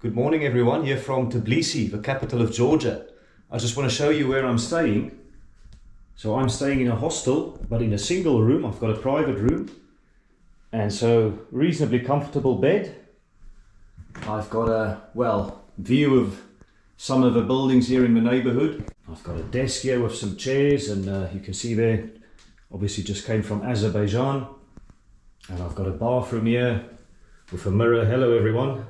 Good morning everyone, here from Tbilisi, the capital of Georgia. I just want to show you where I'm staying. So I'm staying in a hostel, but in a single room. I've got a private room. And so reasonably comfortable bed. I've got a, view of some of the buildings here in the neighborhood. I've got a desk here with some chairs, and you can see there, obviously just came from Azerbaijan. And I've got a bathroom here with a mirror, hello everyone,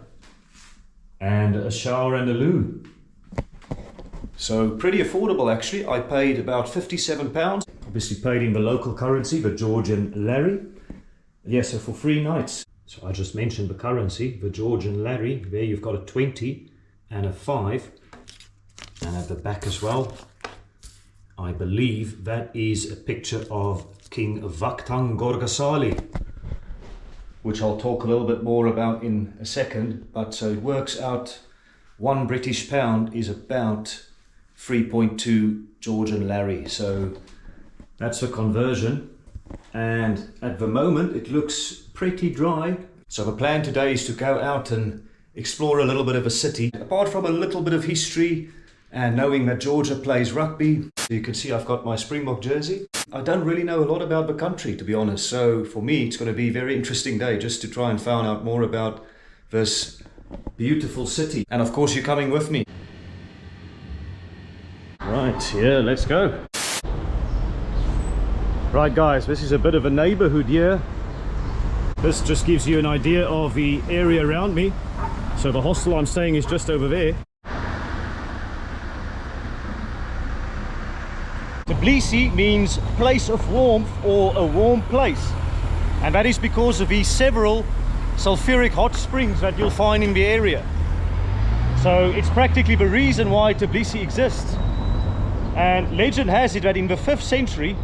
and a shower and a loo. So pretty affordable actually. I paid about £57, obviously paid in the local currency, the Georgian Lari. Yes, so for 3 nights. So I just mentioned the currency, the Georgian Lari. There you've got a 20 and a 5. And at the back as well, I believe that is a picture of King Vakhtang Gorgasali, which I'll talk a little bit more about in a second. But so it works out, £1 is about 3.2 Georgian Lari. So that's a conversion. And at the moment it looks pretty dry. So the plan today is to go out and explore a little bit of a city. Apart from a little bit of history and knowing that Georgia plays rugby, you can see I've got my Springbok jersey. I don't really know a lot about the country, to be honest. So for me, it's going to be a very interesting day just to try and find out more about this beautiful city. And of course, you're coming with me. Right, yeah, let's go. Right guys, this is a bit of a neighborhood here. This just gives you an idea of the area around me. So the hostel I'm staying is just over there. Tbilisi means place of warmth or a warm place. And that is because of the several sulfuric hot springs that you'll find in the area. So it's practically the reason why Tbilisi exists. And legend has it that in the 5th century,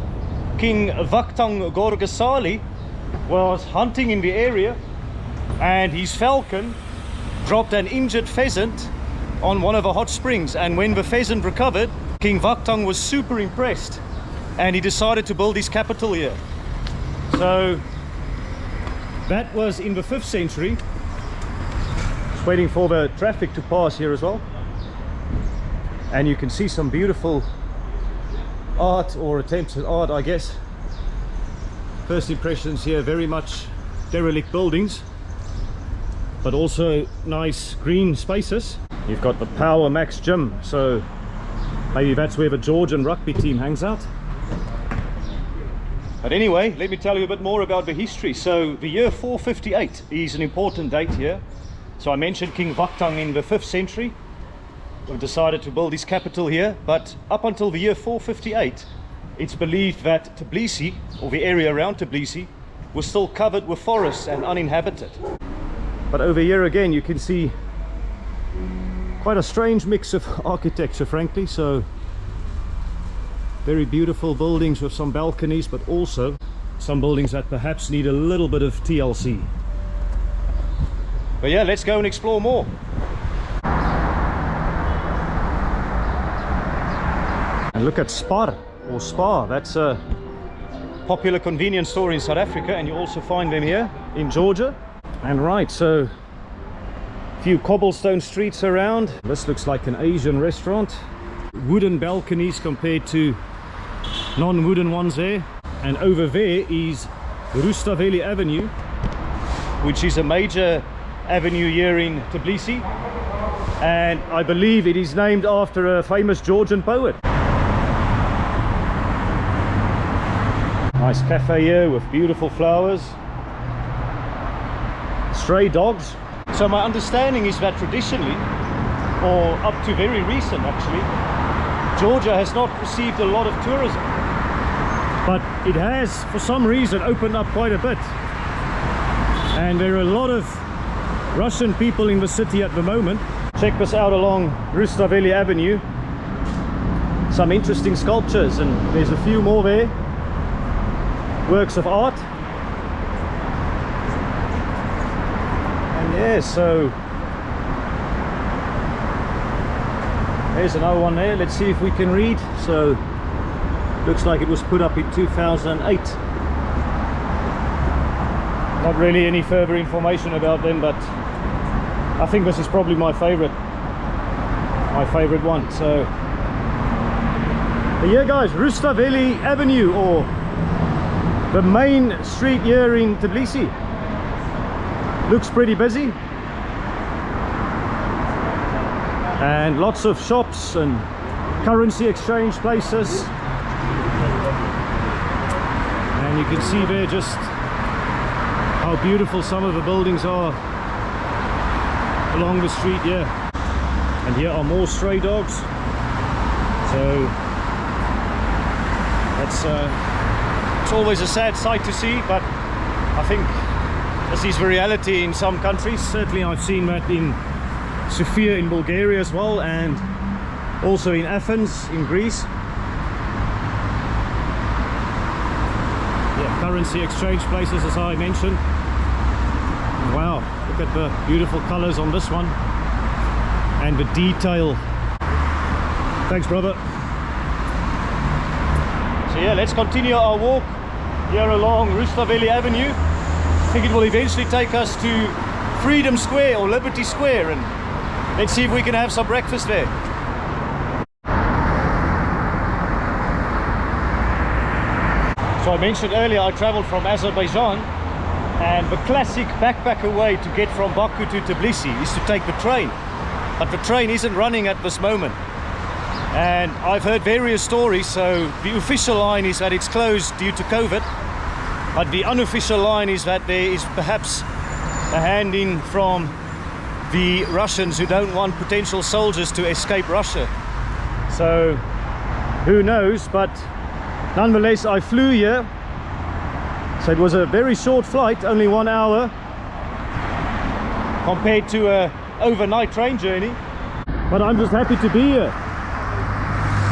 King Vakhtang Gorgasali was hunting in the area, and his falcon dropped an injured pheasant on one of the hot springs. And when the pheasant recovered, King Vakhtang was super impressed, and he decided to build his capital here. So that was in the 5th century. Just waiting for the traffic to pass here as well. And you can see some beautiful art, or attempts at art, I guess. First impressions here, very much derelict buildings, but also nice green spaces. You've got the Power Max gym, so maybe that's where the Georgian rugby team hangs out. But anyway, let me tell you a bit more about the history. So the year 458 is an important date here. So I mentioned King Vakhtang in the 5th century decided to build his capital here, but up until the year 458 it's believed that Tbilisi, or the area around Tbilisi, was still covered with forests and uninhabited. But over here again you can see quite a strange mix of architecture, frankly. So very beautiful buildings with some balconies, but also some buildings that perhaps need a little bit of TLC. But yeah, let's go and explore more. And look at Spar, or Spar. That's a popular convenience store in South Africa, and you also find them here in Georgia. And right, so a few cobblestone streets around. This looks like an Asian restaurant. Wooden balconies compared to non-wooden ones there. And over there is Rustaveli Avenue, which is a major avenue here in Tbilisi. And I believe it is named after a famous Georgian poet. Nice cafe here with beautiful flowers. Stray dogs. So my understanding is that traditionally, or up to very recent actually, Georgia has not received a lot of tourism. But it has, for some reason, opened up quite a bit. And there are a lot of Russian people in the city at the moment. Check this out along Rustaveli Avenue. Some interesting sculptures, and there's a few more there. Works of art. And yeah, so there's another one there. Let's see if we can read. So looks like it was put up in 2008. Not really any further information about them, but I think this is probably my favorite one. So yeah guys, Rustaveli Avenue, or the main street here in Tbilisi, looks pretty busy, and lots of shops and currency exchange places, and you can see there just how beautiful some of the buildings are along the street here. And here are more stray dogs, so that's it's always a sad sight to see, but I think this is the reality in some countries. Certainly I've seen that in Sofia in Bulgaria as well, and also in Athens in Greece. Yeah, currency exchange places, as I mentioned. Wow, look at the beautiful colors on this one and the detail. Thanks, brother. So yeah, let's continue our walk here along Rustaveli Avenue. I think it will eventually take us to Freedom Square or Liberty Square, and let's see if we can have some breakfast there. So I mentioned earlier I traveled from Azerbaijan, and the classic backpacker way to get from Baku to Tbilisi is to take the train. But the train isn't running at this moment, and I've heard various stories. So the official line is that it's closed due to COVID, but the unofficial line is that there is perhaps a hand in from the Russians who don't want potential soldiers to escape Russia. So who knows, but nonetheless I flew here, so it was a very short flight, only 1 hour compared to a overnight train journey. But I'm just happy to be here,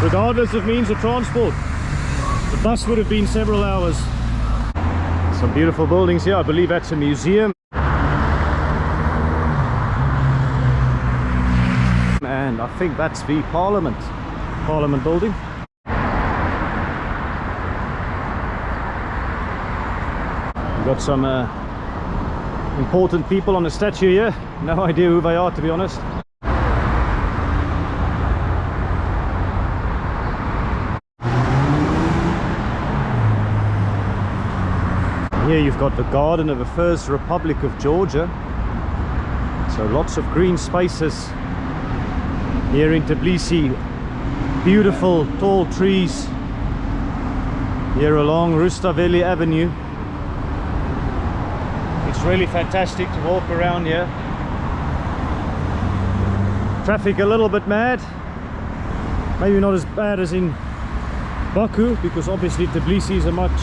regardless of means of transport. The bus would have been several hours. Some beautiful buildings here. I believe that's a museum, and I think that's the Parliament building. We've got some important people on the statue here. No idea who they are, to be honest. Here you've got the garden of the First Republic of Georgia. So lots of green spaces here in Tbilisi. Beautiful tall trees here along Rustaveli Avenue. It's really fantastic to walk around here. Traffic a little bit mad, maybe not as bad as in Baku, because obviously Tbilisi is a much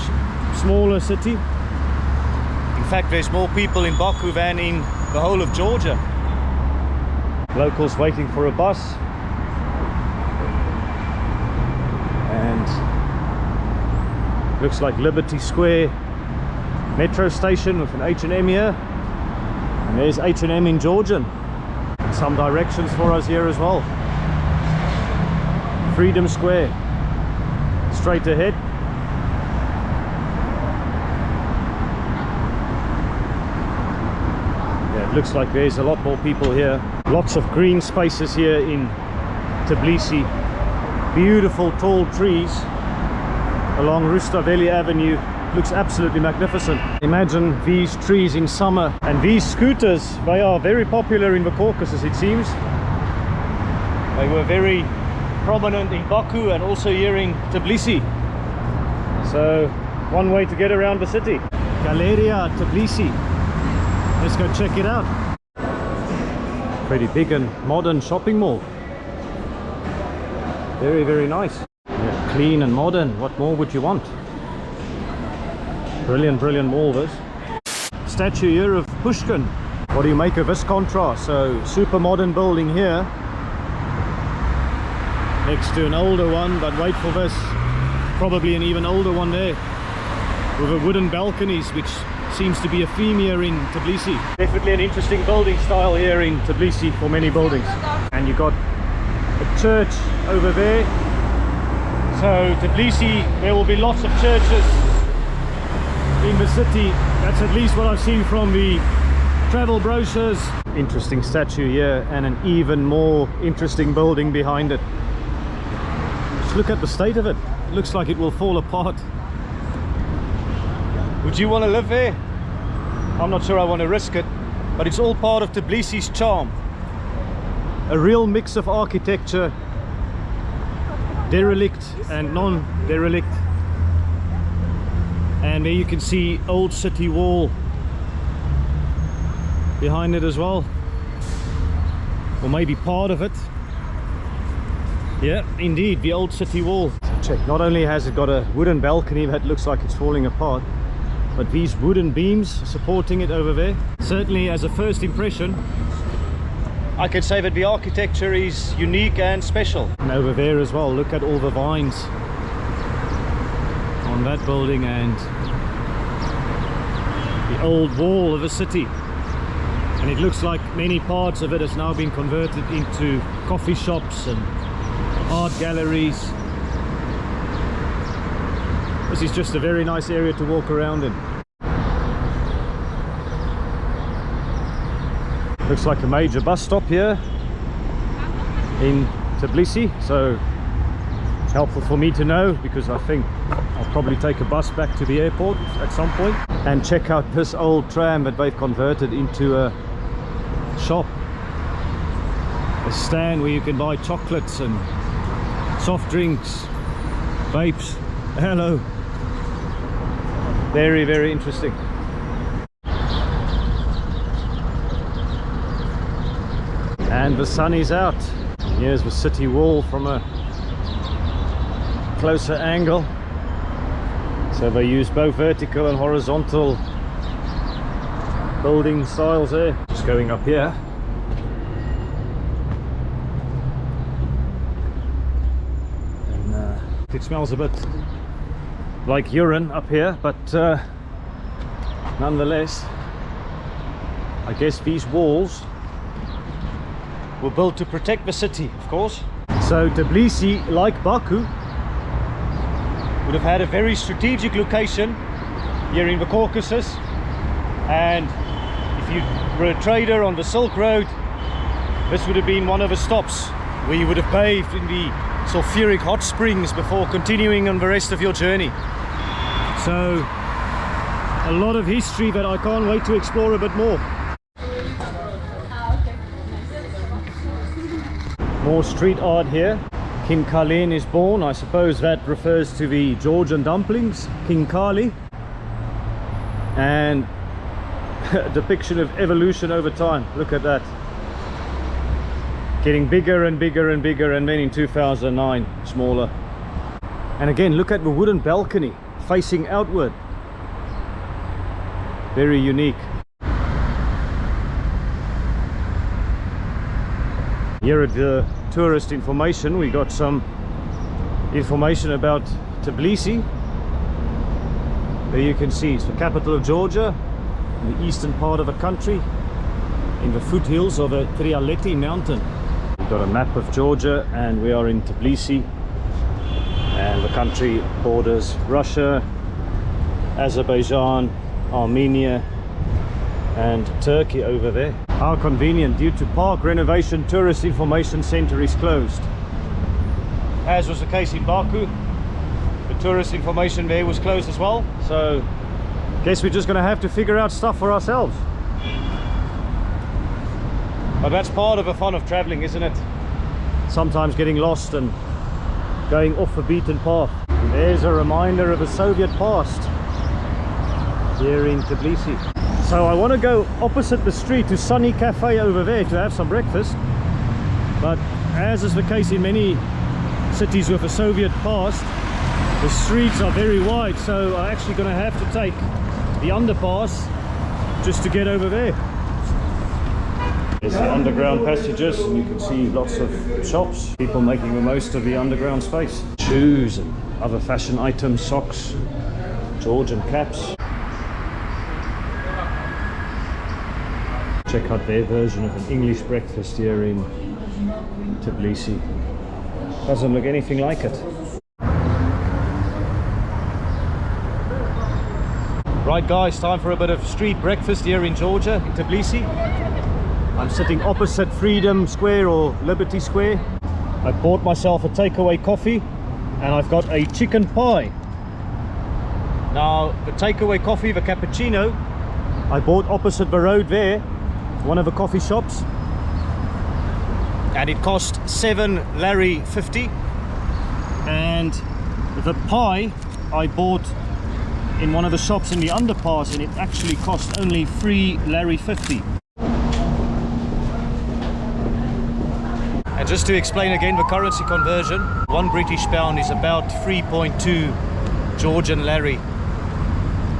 smaller city. In fact, there's more people in Baku than in the whole of Georgia. Locals waiting for a bus, and looks like Liberty Square metro station with an H&M here, and there's H&M in Georgian. And some directions for us here as well. Freedom Square, straight ahead. Yeah, it looks like there's a lot more people here. Lots of green spaces here in Tbilisi. Beautiful tall trees along Rustaveli Avenue. Looks absolutely magnificent. Imagine these trees in summer. And these scooters, they are very popular in the Caucasus, it seems. They were very prominent in Baku and also here in Tbilisi. So one way to get around the city. Galeria Tbilisi. Let's go check it out. Pretty big and modern shopping mall. Very, very nice. Yeah, clean and modern. What more would you want? Brilliant, brilliant mall this. Statue here of Pushkin. What do you make of this contrast? So super modern building here next to an older one, but wait for this, probably an even older one there with a wooden balconies, which seems to be a theme here in Tbilisi. Definitely an interesting building style here in Tbilisi for many buildings. And you got a church over there. So Tbilisi, there will be lots of churches in the city. That's at least what I've seen from the travel brochures. Interesting statue here and an even more interesting building behind it. Just look at the state of it. It looks like it will fall apart. Would you want to live there? I'm not sure I want to risk it, but it's all part of Tbilisi's charm. A real mix of architecture, derelict and non-derelict. And there you can see old city wall behind it as well, or maybe part of it. Yeah, indeed, the old city wall. So check, not only has it got a wooden balcony that looks like it's falling apart, but these wooden beams supporting it over there. Certainly as a first impression, I could say that the architecture is unique and special. And over there as well, look at all the vines on that building and the old wall of a city. And it looks like many parts of it has now been converted into coffee shops and art galleries. This is just a very nice area to walk around in. Looks like a major bus stop here in Tbilisi, so it's helpful for me to know, because I think I'll probably take a bus back to the airport at some point. And check out this old tram that they've converted into a shop, a stand where you can buy chocolates and soft drinks, vapes. Hello. Very, very interesting. And the sun is out. Here's the city wall from a closer angle. So they use both vertical and horizontal building styles there. Just going up here. And it smells a bit like urine up here, but nonetheless, I guess these walls were built to protect the city, of course. So Tbilisi, like Baku, would have had a very strategic location here in the Caucasus, and if you were a trader on the Silk Road, this would have been one of the stops where you would have bathed in the sulfuric hot springs before continuing on the rest of your journey. So a lot of history that I can't wait to explore a bit more. More street art here. King Kalen is born. I suppose that refers to the Georgian dumplings, King Kali. And a depiction of evolution over time. Look at that. Getting bigger and bigger and bigger, and then in 2009, smaller. And again, look at the wooden balcony facing outward. Very unique. Here at the tourist information, we got some information about Tbilisi. There you can see it's the capital of Georgia, in the eastern part of the country, in the foothills of a Trialeti mountain. We've got a map of Georgia, and we are in Tbilisi, and the country borders Russia, Azerbaijan, Armenia and Turkey over there. How convenient. Due to park renovation, tourist information center is closed. As was the case in Baku, the tourist information there was closed as well. So guess we're just going to have to figure out stuff for ourselves. But that's part of the fun of traveling, isn't it? Sometimes getting lost and going off the beaten path. And there's a reminder of a Soviet past here in Tbilisi. So I want to go opposite the street to Sunny Cafe over there to have some breakfast. But as is the case in many cities with a Soviet past, the streets are very wide, so I'm actually going to have to take the underpass just to get over there. There's the underground passages, and you can see lots of shops, people making the most of the underground space. Shoes and other fashion items, socks, Georgian caps. Check out their version of an English breakfast here in Tbilisi. Doesn't look anything like it. Right guys, time for a bit of street breakfast here in Georgia, in Tbilisi. I'm sitting opposite Freedom Square or Liberty Square. I bought myself a takeaway coffee and I've got a chicken pie. Now the takeaway coffee, the cappuccino, I bought opposite the road there, one of the coffee shops, and it cost 7 Lari 50. And the pie I bought in one of the shops in the underpass, and it actually cost only 3 Lari 50. And just to explain again the currency conversion, 1 British pound is about 3.2 Georgian Lari.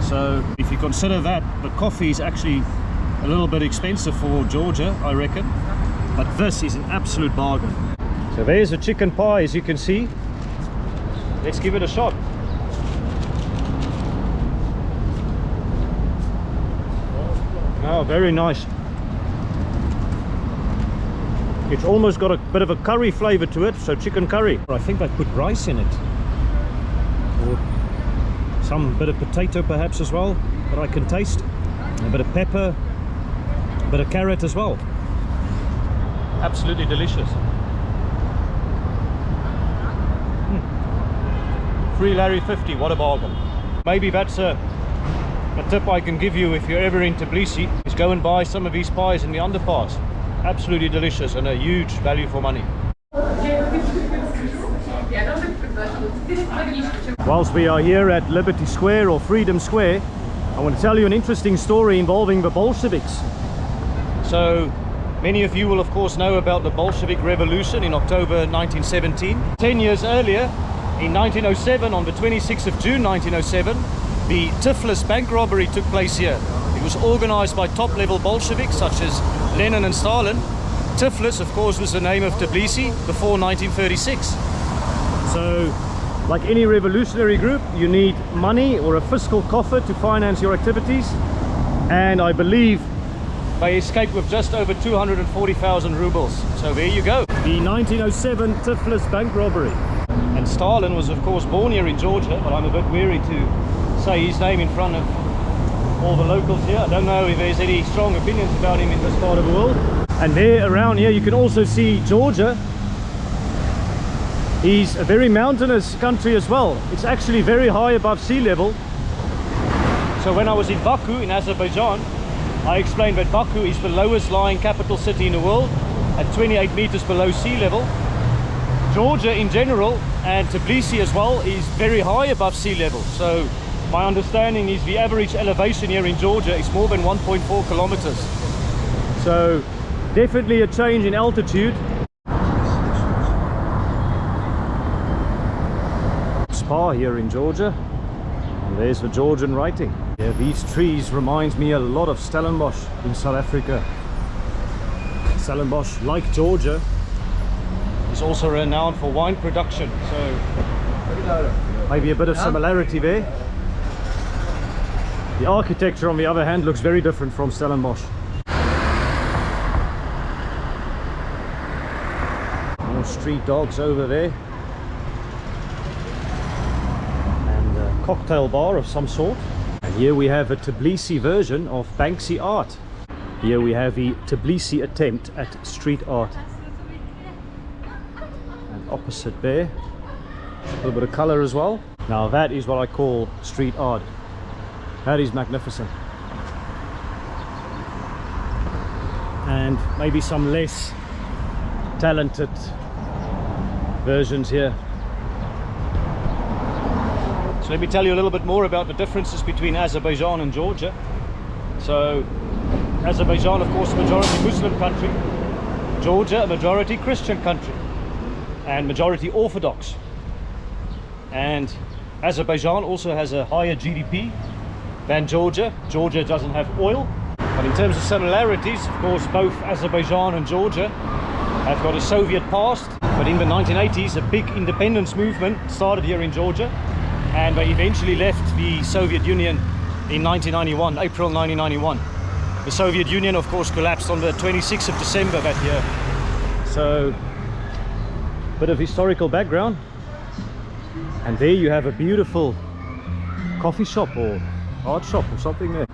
So if you consider that, the coffee is actually a little bit expensive for Georgia, I reckon, but this is an absolute bargain. So there's a chicken pie, as you can see. Let's give it a shot. Oh, very nice. It's almost got a bit of a curry flavor to it, so chicken curry. I think they put rice in it, or some bit of potato perhaps as well, that I can taste. A bit of pepper, a bit of carrot as well. Absolutely delicious. 3 Lari 50, what a bargain. Maybe that's a tip I can give you if you're ever in Tbilisi, is go and buy some of these pies in the underpass. Absolutely delicious and a huge value for money. Whilst we are here at Liberty Square or Freedom Square, I want to tell you an interesting story involving the Bolsheviks. So many of you will of course know about the Bolshevik Revolution in October 1917. 10 years earlier, in 1907, on the 26th of June 1907, the Tbilisi bank robbery took place here. It was organized by top-level Bolsheviks such as Lenin and Stalin. Tbilisi, of course, was the name of Tbilisi before 1936. So, like any revolutionary group, you need money or a fiscal coffer to finance your activities. And I believe they escaped with just over 240,000 rubles. So there you go. The 1907 Tbilisi bank robbery. And Stalin was, of course, born here in Georgia, but I'm a bit weary to say his name in front of all the locals here. I don't know if there's any strong opinions about him in this part of the world. And there around here you can also see Georgia. Is a very mountainous country as well. It's actually very high above sea level. So when I was in Baku in Azerbaijan, I explained that Baku is the lowest lying capital city in the world at 28 meters below sea level. Georgia in general, and Tbilisi as well, is very high above sea level. So my understanding is the average elevation here in Georgia is more than 1.4 kilometers. So definitely a change in altitude. Spa here in Georgia, and there's the Georgian writing. Yeah, these trees reminds me a lot of Stellenbosch in South Africa. Stellenbosch, like Georgia, is also renowned for wine production, so maybe a bit of similarity there. The architecture, on the other hand, looks very different from Stellenbosch. More street dogs over there. And a cocktail bar of some sort. And here we have a Tbilisi version of Banksy art. Here we have the Tbilisi attempt at street art. And opposite there, a little bit of color as well. Now that is what I call street art. That is magnificent. And maybe some less talented versions here. So let me tell you a little bit more about the differences between Azerbaijan and Georgia. So Azerbaijan, of course, a majority Muslim country. Georgia, a majority Christian country and majority Orthodox. And Azerbaijan also has a higher GDP than Georgia. Georgia doesn't have oil. But in terms of similarities, of course, both Azerbaijan and Georgia have got a Soviet past. But in the 1980s, a big independence movement started here in Georgia, and they eventually left the Soviet Union in 1991, April 1991. The Soviet Union, of course, collapsed on the 26th of December that year. So, bit of historical background. And there you have a beautiful coffee shop, or art shop or something there.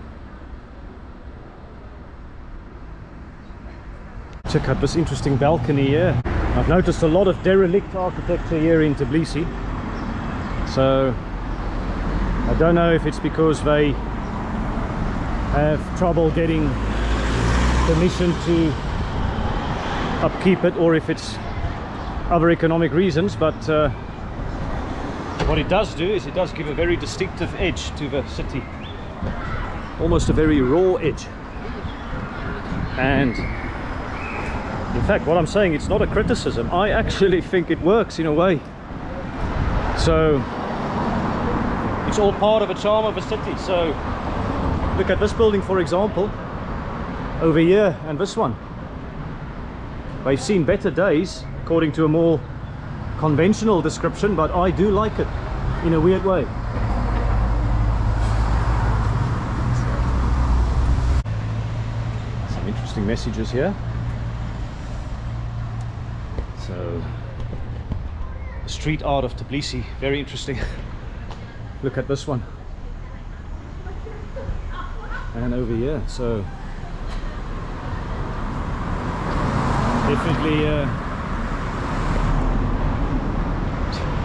Check out this interesting balcony here. I've noticed a lot of derelict architecture here in Tbilisi. So I don't know if it's because they have trouble getting permission to upkeep it, or if it's other economic reasons, but what it does do is it does give a very distinctive edge to the city, almost a very raw edge. And in fact, what I'm saying, it's not a criticism. I actually think it works in a way. So it's all part of the charm of a city. So look at this building, for example, over here, and this one. They've seen better days, according to a more conventional description, but I do like it in a weird way. Some interesting messages here. So, the street art of Tbilisi, very interesting. Look at this one. And over here, so definitely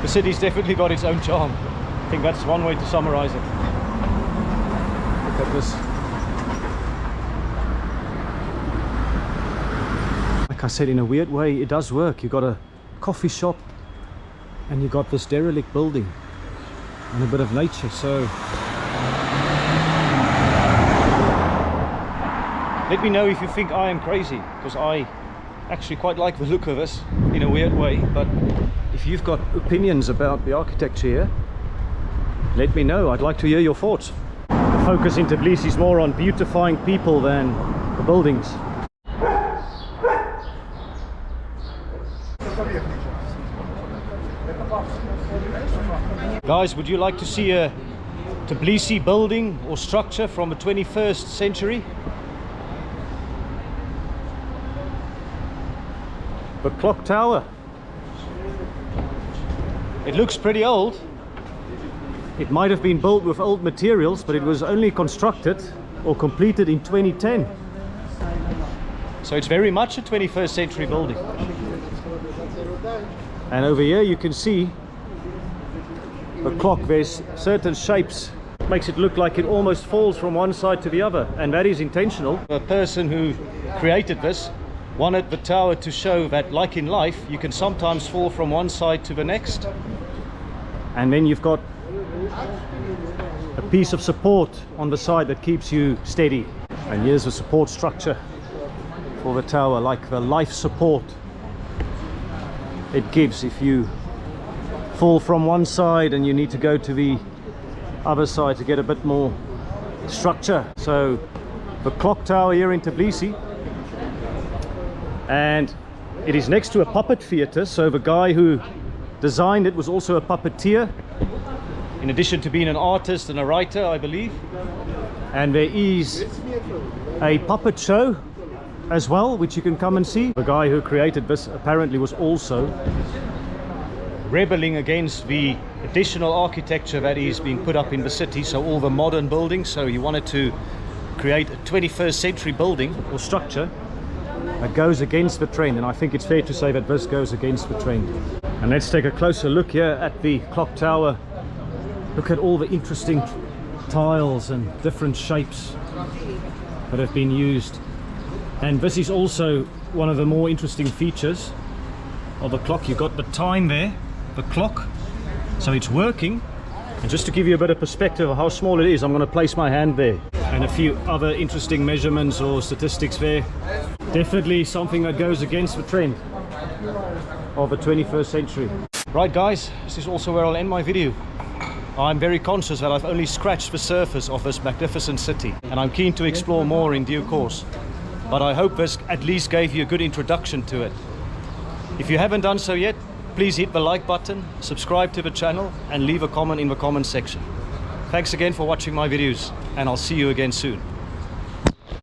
the city's definitely got its own charm. I think that's one way to summarize it. Look at this. Like I said, in a weird way it does work. You've got a coffee shop and you've got this derelict building and a bit of nature. So let me know if you think I am crazy, because I actually quite like the look of this in a weird way. But if you've got opinions about the architecture here, let me know. I'd like to hear your thoughts. The focus in Tbilisi is more on beautifying people than the buildings. Guys, would you like to see a Tbilisi building or structure from the 21st century? The clock tower. It looks pretty old. It might have been built with old materials, but it was only constructed or completed in 2010. So it's very much a 21st century building. And over here you can see the clock. There's certain shapes. It makes it look like it almost falls from one side to the other, and that is intentional. The person who created this wanted the tower to show that, like in life, you can sometimes fall from one side to the next, and then you've got a piece of support on the side that keeps you steady. And here's the support structure for the tower, like the life support it gives if you fall from one side and you need to go to the other side to get a bit more structure. So the clock tower here in Tbilisi, and it is next to a puppet theater. So the guy who designed it was also a puppeteer, in addition to being an artist and a writer, I believe. And there is a puppet show as well, which you can come and see. The guy who created this apparently was also rebelling against the additional architecture that is being put up in the city, so all the modern buildings. So he wanted to create a 21st century building or structure that goes against the trend, and I think it's fair to say that this goes against the trend. And let's take a closer look here at the clock tower. Look at all the interesting tiles and different shapes that have been used. And this is also one of the more interesting features of the clock. You've got the time there, the clock, so it's working. And just to give you a bit of perspective of how small it is, I'm going to place my hand there, and a few other interesting measurements or statistics there. Definitely something that goes against the trend of the 21st century. Right guys, this is also where I'll end my video. I'm very conscious that I've only scratched the surface of this magnificent city, and I'm keen to explore more in due course. But I hope this at least gave you a good introduction to it. If you haven't done so yet, please hit the like button, subscribe to the channel, and leave a comment in the comment section. Thanks again for watching my videos, and I'll see you again soon.